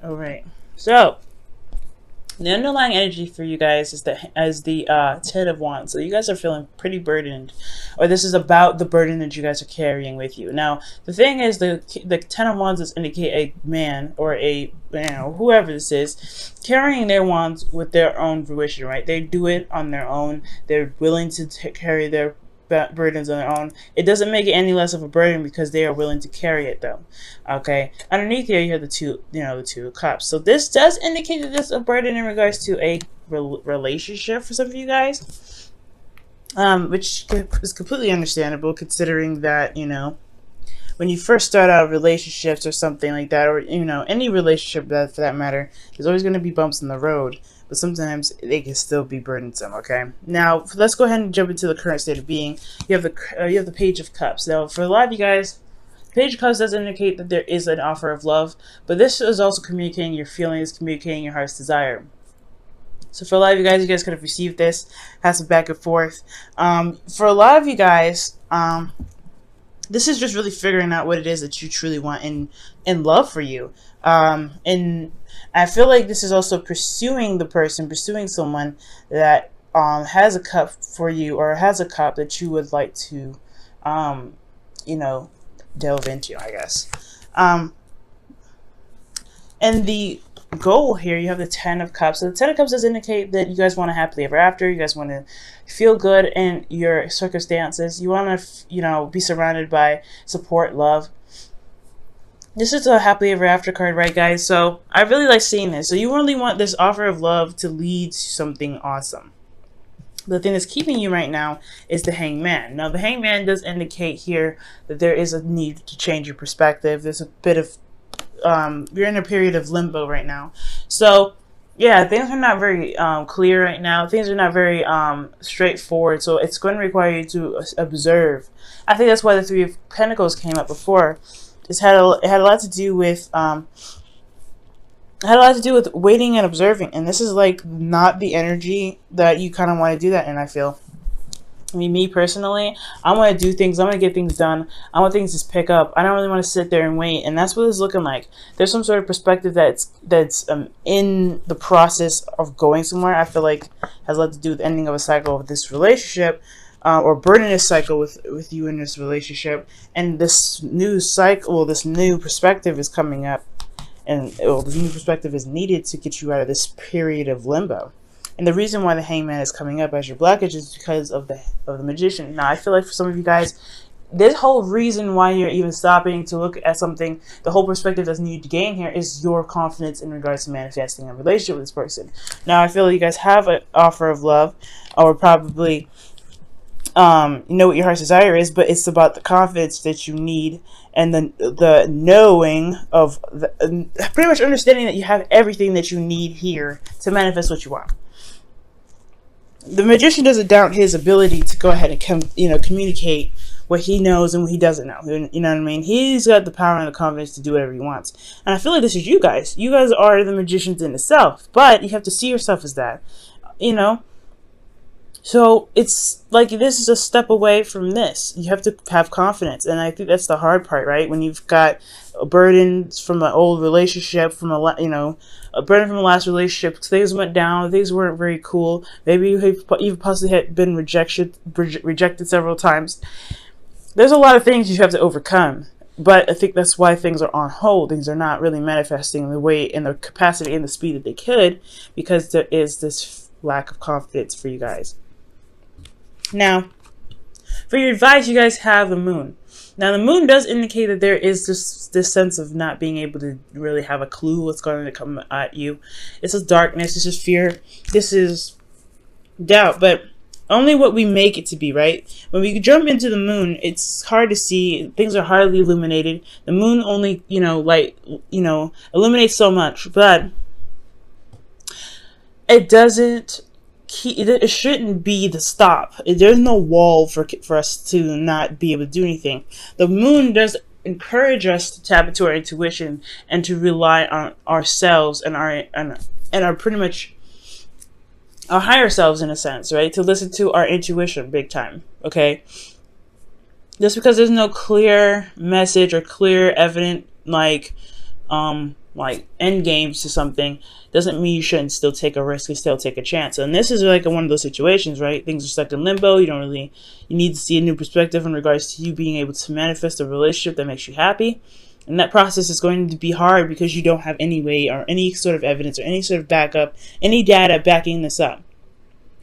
All right. So the underlying energy for you guys is the 10 of Wands. So you guys are feeling pretty burdened, or this is about the burden that you guys are carrying with you. Now the thing is, the 10 of Wands does indicate a man or a whoever this is carrying their wands with their own fruition. Right? They do it on their own. They're willing to carry their burdens on their own. It doesn't make it any less of a burden because they are willing to carry it though. Okay. Underneath here you have the two, the 2 of Cups. So this does indicate that there's a burden in regards to a relationship for some of you guys. Which is completely understandable considering that, when you first start out relationships or something like that, or any relationship that for that matter, there's always going to be bumps in the road, but sometimes they can still be burdensome. Okay, now let's go ahead and jump into the current state of being. You have the Page of Cups. Now for a lot of you guys, Page of Cups does indicate that there is an offer of love, but this is also communicating your feelings, communicating your heart's desire. So for a lot of you guys could have received this, had some back and forth. For a lot of you guys, this is just really figuring out what it is that you truly want in love for you. And I feel like this is also pursuing someone that has a cup for you, or has a cup that you would like to, delve into, I guess. And the goal here, you have the 10 of Cups. So the 10 of Cups does indicate that you guys want to happily ever after. You guys want to feel good in your circumstances. You want to, be surrounded by support, love. This is a happily ever after card, right, guys? So I really like seeing this. So you really want this offer of love to lead to something awesome. The thing that's keeping you right now is the Hangman. Now, the Hangman does indicate here that there is a need to change your perspective. There's a bit of you're in a period of limbo right now. So yeah, things are not very clear right now. Things are not very straightforward. So it's going to require you to observe. I think that's why the 3 of Pentacles came up before. It had a lot to do with waiting and observing. And this is like not the energy that you kind of want to do that in, I feel. I mean, me personally, I want to do things. I want to get things done. I want things to pick up. I don't really want to sit there and wait. And that's what it's looking like. There's some sort of perspective that's in the process of going somewhere. I feel like has a lot to do with the ending of a cycle of this relationship, or burning this cycle with you in this relationship. And this new cycle, this new perspective is coming up, and this new perspective is needed to get you out of this period of limbo. And the reason why the Hangman is coming up as your blockage is because of the Magician. Now, I feel like for some of you guys, this whole reason why you're even stopping to look at something, the whole perspective that's needed to gain here is your confidence in regards to manifesting a relationship with this person. Now, I feel like you guys have an offer of love, or probably you know what your heart's desire is, but it's about the confidence that you need, and the knowing of pretty much understanding that you have everything that you need here to manifest what you want. The Magician doesn't doubt his ability to go ahead and communicate what he knows and what he doesn't know. You know what I mean? He's got the power and the confidence to do whatever he wants. And I feel like this is you guys. You guys are the magicians in itself, but you have to see yourself as that. So it's like this is a step away from this. You have to have confidence, and I think that's the hard part, right? When you've got burdens from an old relationship, from a burden from a last relationship, things went down, things weren't very cool. Maybe you've possibly had been rejected several times. There's a lot of things you have to overcome, but I think that's why things are on hold. Things are not really manifesting in the way, in the capacity, and the speed that they could, because there is this lack of confidence for you guys. Now, for your advice, you guys have the Moon. Now, the Moon does indicate that there is this sense of not being able to really have a clue what's going to come at you. This is darkness. This is fear. This is doubt. But only what we make it to be, right? When we jump into the Moon, it's hard to see. Things are hardly illuminated. The Moon only, illuminates so much, but it doesn't. It shouldn't be the stop. There's no wall for us to not be able to do anything. The Moon does encourage us to tap into our intuition and to rely on ourselves and our pretty much our higher selves, in a sense, right? To listen to our intuition big time. Okay, just because there's no clear message or clear evident like end games to something, doesn't mean you shouldn't still take a risk and still take a chance. And this is like one of those situations, right? Things are stuck in limbo. You need to see a new perspective in regards to you being able to manifest a relationship that makes you happy. And that process is going to be hard because you don't have any way or any sort of evidence or any sort of backup, any data backing this up.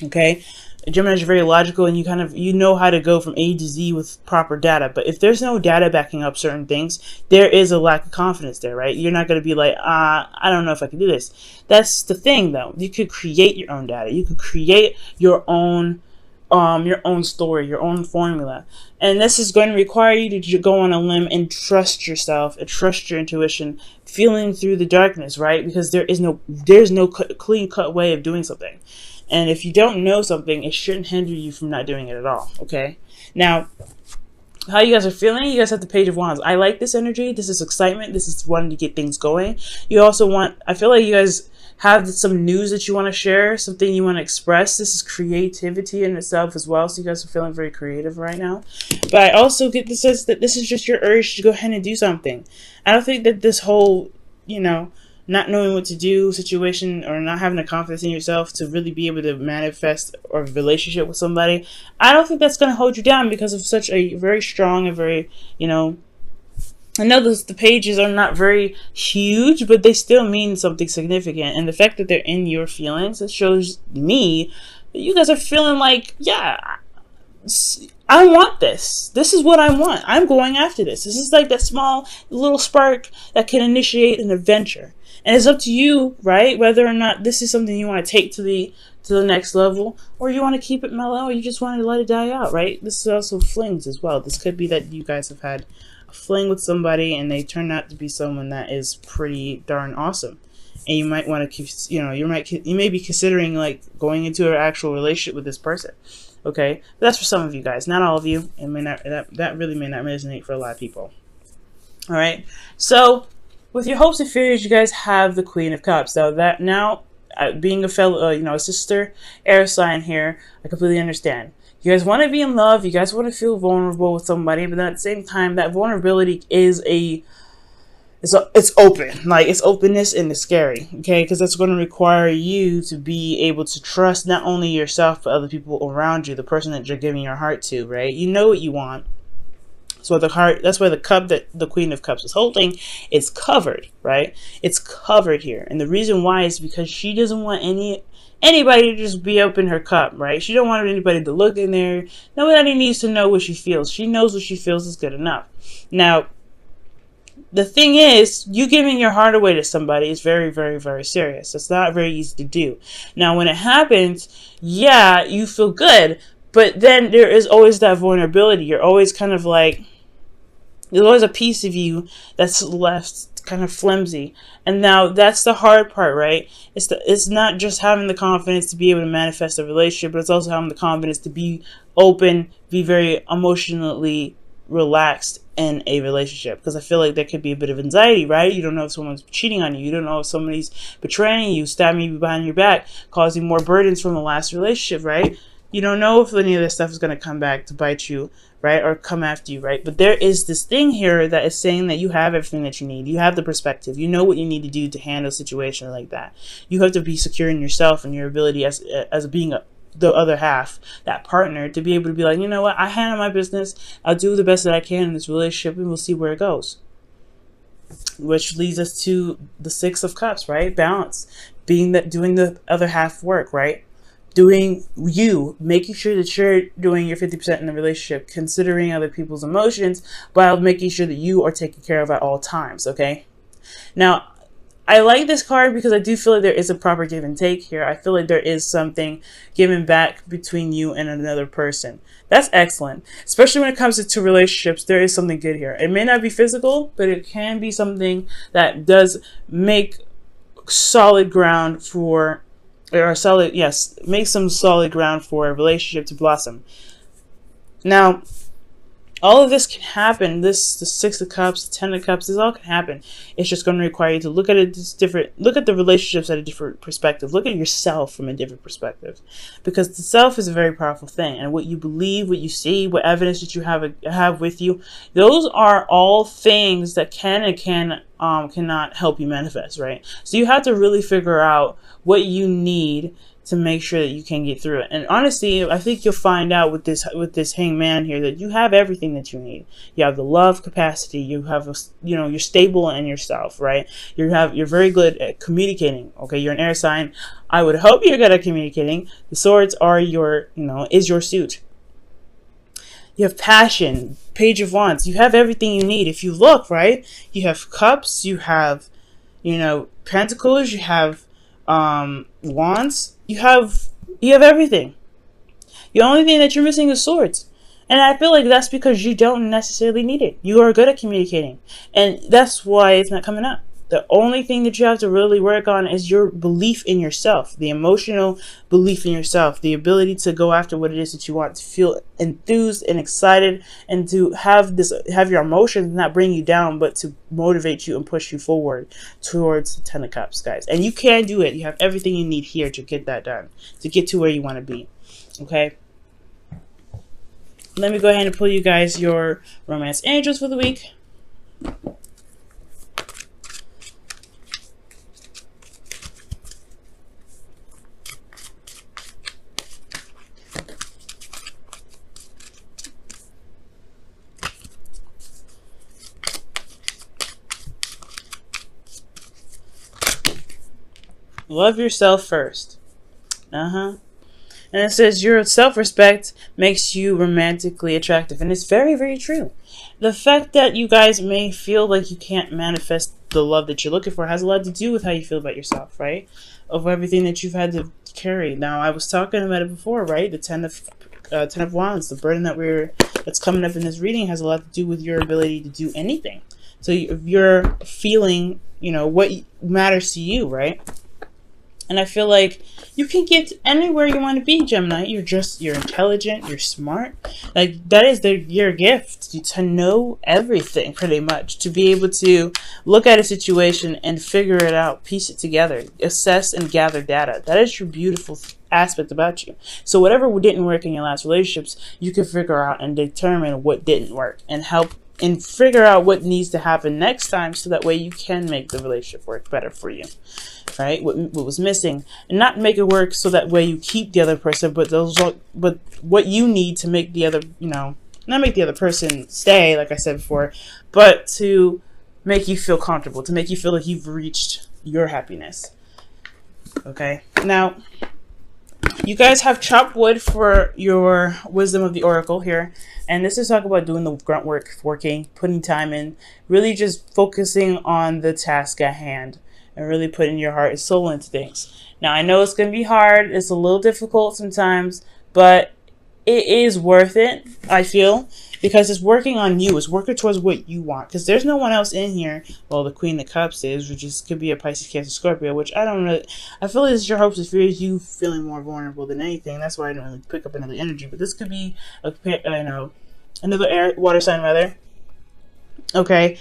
Okay? Gemini are very logical, and you know how to go from A to Z with proper data. But if there's no data backing up certain things, there is a lack of confidence there, right? You're not going to be like, I don't know if I can do this. That's the thing, though. You could create your own data. You could create your own story, your own formula. And this is going to require you to go on a limb and trust yourself and trust your intuition, feeling through the darkness, right? Because there's no clean cut way of doing something. And if you don't know something, it shouldn't hinder you from not doing it at all, okay? Now, how you guys are feeling, you guys have the Page of Wands. I like this energy. This is excitement. This is wanting to get things going. You also I feel like you guys have some news that you want to share, something you want to express. This is creativity in itself as well. So you guys are feeling very creative right now. But I also get the sense that this is just your urge to go ahead and do something. I don't think that this whole, not knowing what to do situation, or not having the confidence in yourself to really be able to manifest a relationship with somebody, I don't think that's going to hold you down because of such a very strong and very, I know the pages are not very huge, but they still mean something significant. And the fact that they're in your feelings, it shows me that you guys are feeling like, yeah, I want this. This is what I want. I'm going after this. This is like that small little spark that can initiate an adventure. And it's up to you, right? Whether or not this is something you want to take to the next level, or you want to keep it mellow, or you just want to let it die out, right? This is also flings as well. This could be that you guys have had a fling with somebody and they turn out to be someone that is pretty darn awesome. And you might want to, you may be considering like going into an actual relationship with this person. Okay, but that's for some of you guys, not all of you. It may not, that really may not resonate for a lot of people. All right, so with your hopes and fears, you guys have the Queen of Cups. Now, being a fellow, a sister air sign here, I completely understand. You guys want to be in love. You guys want to feel vulnerable with somebody, but at the same time, that vulnerability is it's open. Like, it's openness and it's scary, okay? Because that's going to require you to be able to trust not only yourself, but other people around you, the person that you're giving your heart to, right? You know what you want. So that's why the cup that the Queen of Cups is holding is covered, right? It's covered here. And the reason why is because she doesn't want anybody to just be open her cup, right? She don't want anybody to look in there. Nobody needs to know what she feels. She knows what she feels is good enough. Now, the thing is, you giving your heart away to somebody is very, very, very serious. It's not very easy to do. Now, when it happens, yeah, you feel good. But then there is always that vulnerability. You're always kind of like, there's always a piece of you that's left kind of flimsy. And now that's the hard part, right? It's not just having the confidence to be able to manifest a relationship, but it's also having the confidence to be open, be very emotionally relaxed in a relationship. Because I feel like there could be a bit of anxiety, right? You don't know if someone's cheating on you. You don't know if somebody's betraying you, stabbing you behind your back, causing more burdens from the last relationship, right? You don't know if any of this stuff is going to come back to bite you, right? Or come after you, right? But there is this thing here that is saying that you have everything that you need. You have the perspective. You know what you need to do to handle a situation like that. You have to be secure in yourself and your ability as being the other half, that partner, to be able to be like, you know what? I handle my business. I'll do the best that I can in this relationship, and we'll see where it goes. Which leads us to the Six of Cups, right? Balance. Doing the other half work, right? Doing you, making sure that you're doing your 50% in the relationship, considering other people's emotions, while making sure that you are taken care of at all times, okay? Now, I like this card because I do feel like there is a proper give and take here. I feel like there is something given back between you and another person. That's excellent. Especially when it comes to relationships, there is something good here. It may not be physical, but it can be something that does make solid ground for, make some solid ground for a relationship to blossom. Now, all of this can happen. The Six of Cups, the Ten of Cups, this all can happen. It's just going to require you to look at it look at the relationships at a different perspective. Look at yourself from a different perspective. Because the self is a very powerful thing. And what you believe, what you see, what evidence that you have with you, those are all things that can cannot help you manifest, right? So you have to really figure out what you need to make sure that you can get through it. And honestly, I think you'll find out with this hangman here that you have everything that you need. You have the love capacity. You have you're stable in yourself, right? You're very good at communicating. Okay, you're an air sign. I would hope you're good at communicating. The swords are is your suit. You have passion, page of wands. You have everything you need. If you look, right, you have cups, you have, pentacles, you have wands. You have everything. The only thing that you're missing is swords. And I feel like that's because you don't necessarily need it. You are good at communicating. And that's why it's not coming up. The only thing that you have to really work on is your belief in yourself, the emotional belief in yourself, the ability to go after what it is that you want, to feel enthused and excited, and to have your emotions not bring you down, but to motivate you and push you forward towards the 10 of Cups, guys. And you can do it. You have everything you need here to get that done, to get to where you want to be. Okay. Let me go ahead and pull you guys your romance angels for the week. Love yourself first. And it says your self-respect makes you romantically attractive. And it's very, very true. The fact that you guys may feel like you can't manifest the love that you're looking for has a lot to do with how you feel about yourself, right? Of everything that you've had to carry. Now, I was talking about it before, right? The 10 of Wands, the burden that's coming up in this reading has a lot to do with your ability to do anything. So if you're feeling, what matters to you, right? And I feel like you can get anywhere you want to be, Gemini. You're intelligent, you're smart. Like, that is your gift, to know everything, pretty much. To be able to look at a situation and figure it out, piece it together, assess and gather data. That is your beautiful aspect about you. So whatever didn't work in your last relationships, you can figure out and determine what didn't work and help and figure out what needs to happen next time, so that way you can make the relationship work better for you, right? What was missing, and not make it work so that way you keep the other person, but what you need to make the other, not make the other person stay, like I said before, but to make you feel comfortable, to make you feel like you've reached your happiness. Okay, now you guys have chopped wood for your wisdom of the oracle here. And this is talk about doing the grunt work, working, putting time in, really just focusing on the task at hand and really putting your heart and soul into things. Now, I know it's going to be hard. It's a little difficult sometimes, but it is worth it, I feel, because it's working on you. It's working towards what you want, because there's no one else in here. Well, the Queen of Cups is, which could be a Pisces, Cancer, Scorpio, which I don't really, I feel like it's your hopes and fears, you feeling more vulnerable than anything. That's why I don't really pick up another energy, but this could be another water sign, rather. Okay,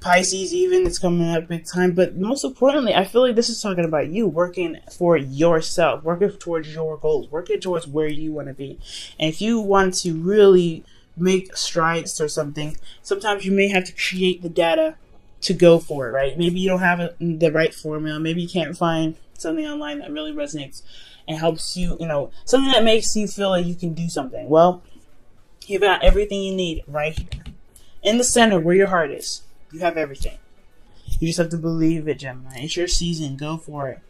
Pisces even, it's coming up big time. But most importantly, I feel like this is talking about you working for yourself, working towards your goals, working towards where you want to be. And if you want to really make strides or something, sometimes you may have to create the data to go for it, right? Maybe you don't have the right formula. Maybe you can't find something online that really resonates and helps you, something that makes you feel like you can do something. Well, you've got everything you need right here in the center where your heart is. You have everything. You just have to believe it, Gemini. It's your season. Go for it.